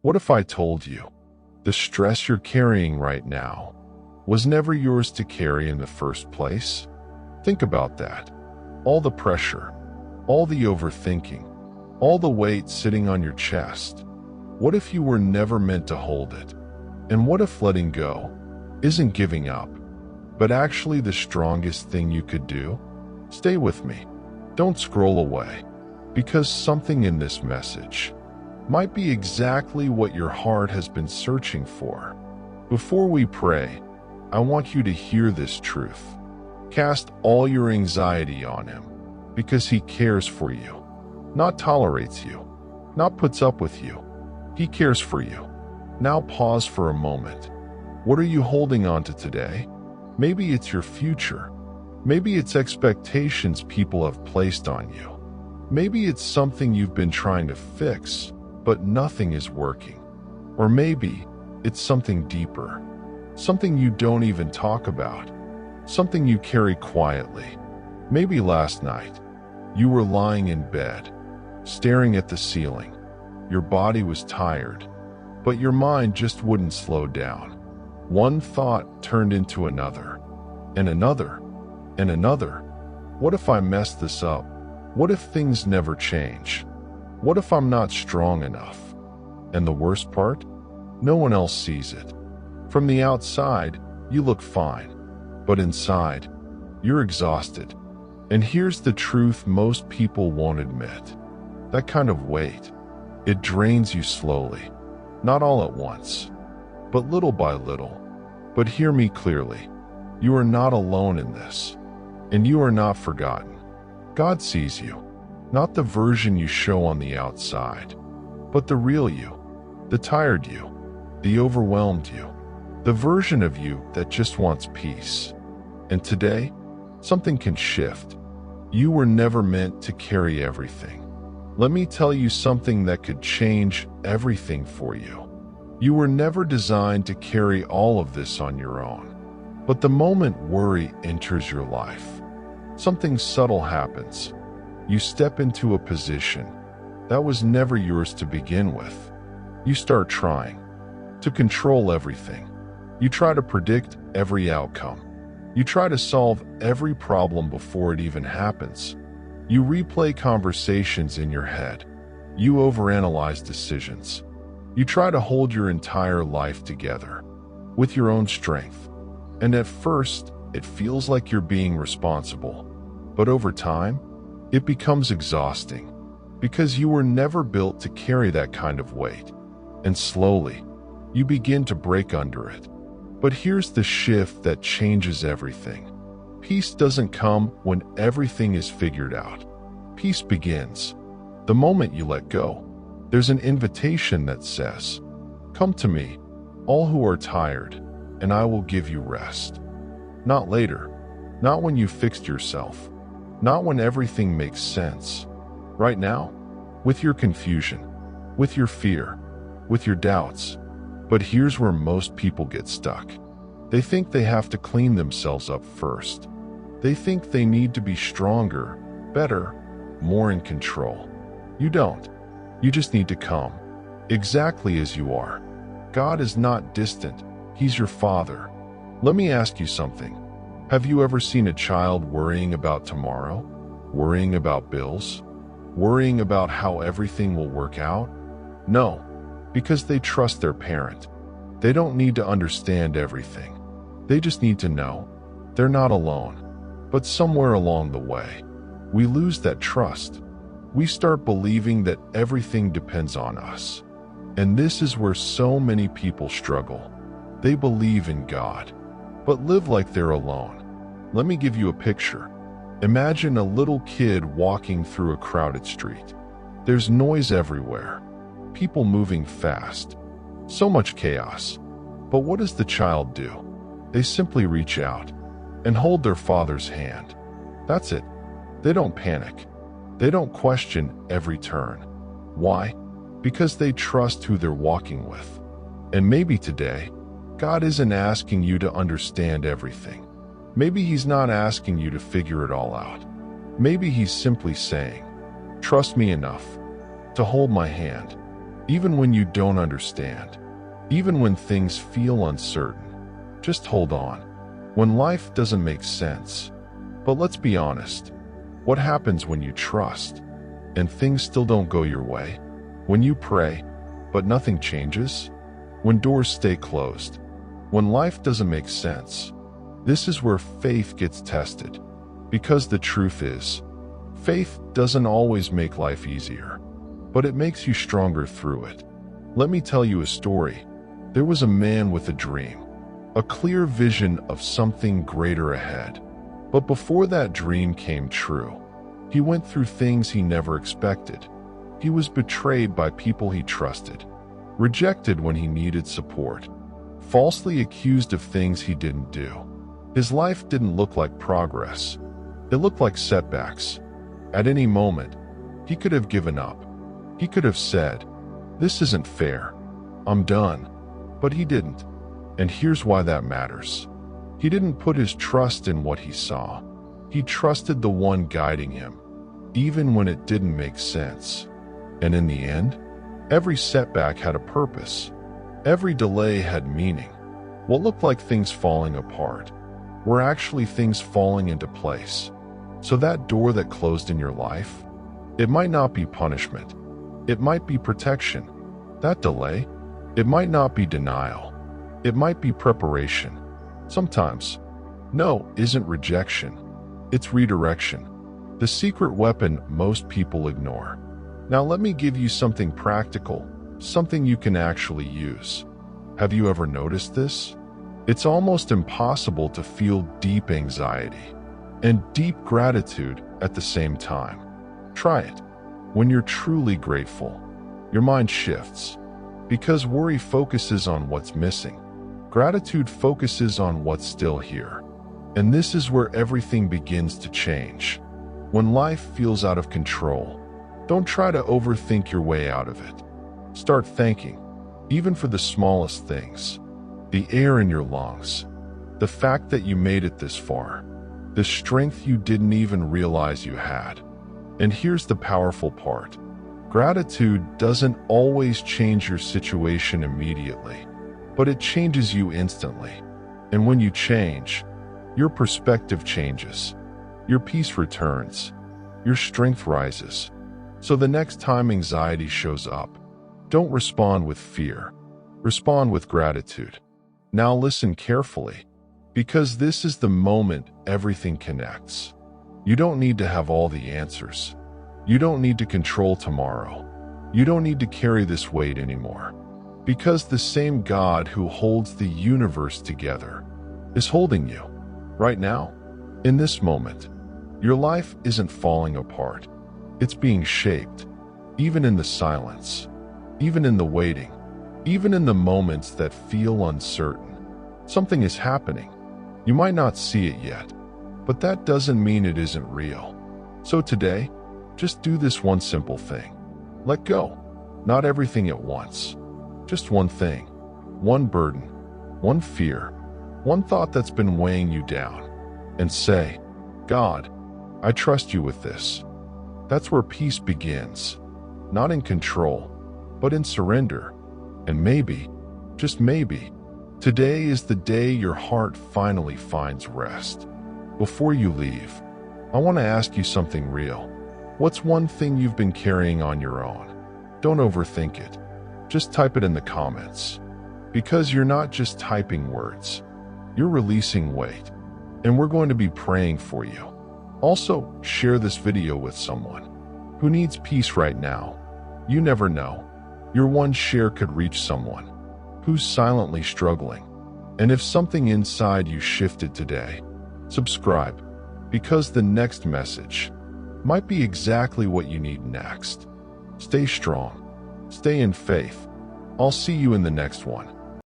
What if I told you the stress you're carrying right now was never yours to carry in the first place? Think about that. All the pressure, all the overthinking, all the weight sitting on your chest. What if you were never meant to hold it? And what if letting go isn't giving up, but actually the strongest thing you could do? Stay with me. Don't scroll away, because something in this message might be exactly what your heart has been searching for. Before we pray, I want you to hear this truth. Cast all your anxiety on Him, because He cares for you, not tolerates you, not puts up with you. He cares for you. Now pause for a moment. What are you holding on to today? Maybe it's your future. Maybe it's expectations people have placed on you. Maybe it's something you've been trying to fix, but nothing is working. Or maybe it's something deeper, something you don't even talk about, something you carry quietly. Maybe last night, you were lying in bed, staring at the ceiling. Your body was tired, but your mind just wouldn't slow down. One thought turned into another, and another, and another. What if I mess this up? What if things never change? What if I'm not strong enough? And the worst part? No one else sees it. From the outside, you look fine, but inside, you're exhausted. And here's the truth most people won't admit. That kind of weight, it drains you slowly, not all at once, but little by little. But hear me clearly. You are not alone in this, and you are not forgotten. God sees you, not the version you show on the outside, but the real you, the tired you, the overwhelmed you, the version of you that just wants peace. And today, something can shift. You were never meant to carry everything. Let me tell you something that could change everything for you. You were never designed to carry all of this on your own. But the moment worry enters your life, something subtle happens. You step into a position that was never yours to begin with. You start trying to control everything. You try to predict every outcome. You try to solve every problem before it even happens. You replay conversations in your head. You overanalyze decisions. You try to hold your entire life together with your own strength. And at first, it feels like you're being responsible. But over time, it becomes exhausting because you were never built to carry that kind of weight. And slowly, you begin to break under it. But here's the shift that changes everything. Peace doesn't come when everything is figured out. Peace begins the moment you let go. There's an invitation that says, "Come to me, all who are tired, and I will give you rest." Not later, not when you fixed yourself, not when everything makes sense. Right now, with your confusion, with your fear, with your doubts. But here's where most people get stuck. They think they have to clean themselves up first. They think they need to be stronger, better, more in control. You don't. You just need to come, exactly as you are. God is not distant. He's your Father. Let me ask you something. Have you ever seen a child worrying about tomorrow? Worrying about bills? Worrying about how everything will work out? No, because they trust their parent. They don't need to understand everything. They just need to know they're not alone. But somewhere along the way, we lose that trust. We start believing that everything depends on us. And this is where so many people struggle. They believe in God, but live like they're alone. Let me give you a picture. Imagine a little kid walking through a crowded street. There's noise everywhere, people moving fast, so much chaos. But what does the child do? They simply reach out and hold their father's hand. That's it. They don't panic. They don't question every turn. Why? Because they trust who they're walking with. And maybe today, God isn't asking you to understand everything. Maybe He's not asking you to figure it all out. Maybe He's simply saying, "Trust me enough to hold my hand. even when you don't understand, even when things feel uncertain. Just hold on. When life doesn't make sense. But let's be honest. What happens when you trust and things still don't go your way? When you pray, but nothing changes? When doors stay closed? When life doesn't make sense? This is where faith gets tested. Because the truth is, faith doesn't always make life easier, but it makes you stronger through it. Let me tell you a story. There was a man with a dream, a clear vision of something greater ahead. But before that dream came true, he went through things he never expected. He was betrayed by people he trusted, rejected when he needed support, falsely accused of things he didn't do. His life didn't look like progress. It looked like setbacks. At any moment, he could have given up. He could have said, "This isn't fair. I'm done." But he didn't. And here's why that matters. He didn't put his trust in what he saw. He trusted the one guiding him, even when it didn't make sense. And in the end, every setback had a purpose. Every delay had meaning. What looked like things falling apart were actually things falling into place. So that door that closed in your life, it might not be punishment. It might be protection. That delay, it might not be denial. It might be preparation. Sometimes, no isn't rejection. It's redirection. The secret weapon most people ignore. Now let me give you something practical, something you can actually use. Have you ever noticed this? It's almost impossible to feel deep anxiety and deep gratitude at the same time. Try it. When you're truly grateful, your mind shifts. Because worry focuses on what's missing. Gratitude focuses on what's still here. And this is where everything begins to change. When life feels out of control, don't try to overthink your way out of it. Start thanking, even for the smallest things. The air in your lungs, the fact that you made it this far, the strength you didn't even realize you had. And here's the powerful part. Gratitude doesn't always change your situation immediately, but it changes you instantly. And when you change, your perspective changes, your peace returns, your strength rises. So the next time anxiety shows up, don't respond with fear, respond with gratitude. Now listen carefully, because this is the moment everything connects. You don't need to have all the answers. You don't need to control tomorrow. You don't need to carry this weight anymore. Because the same God who holds the universe together is holding you right now, in this moment. Your life isn't falling apart. It's being shaped, even in the silence, even in the waiting, even in the moments that feel uncertain. Something is happening. You might not see it yet, but that doesn't mean it isn't real. So today, just do this one simple thing. Let go. Not everything at once. Just one thing, one burden, one fear, one thought that's been weighing you down. And say, "God, I trust you with this." That's where peace begins. Not in control, but in surrender. And maybe, just maybe, today is the day your heart finally finds rest. Before you leave, I want to ask you something real. What's one thing you've been carrying on your own? Don't overthink it. Just type it in the comments. Because you're not just typing words. You're releasing weight. And we're going to be praying for you. Also, share this video with someone who needs peace right now. You never know. Your one share could reach someone who's silently struggling. And if something inside you shifted today, subscribe, because the next message might be exactly what you need next. Stay strong. Stay in faith. I'll see you in the next one.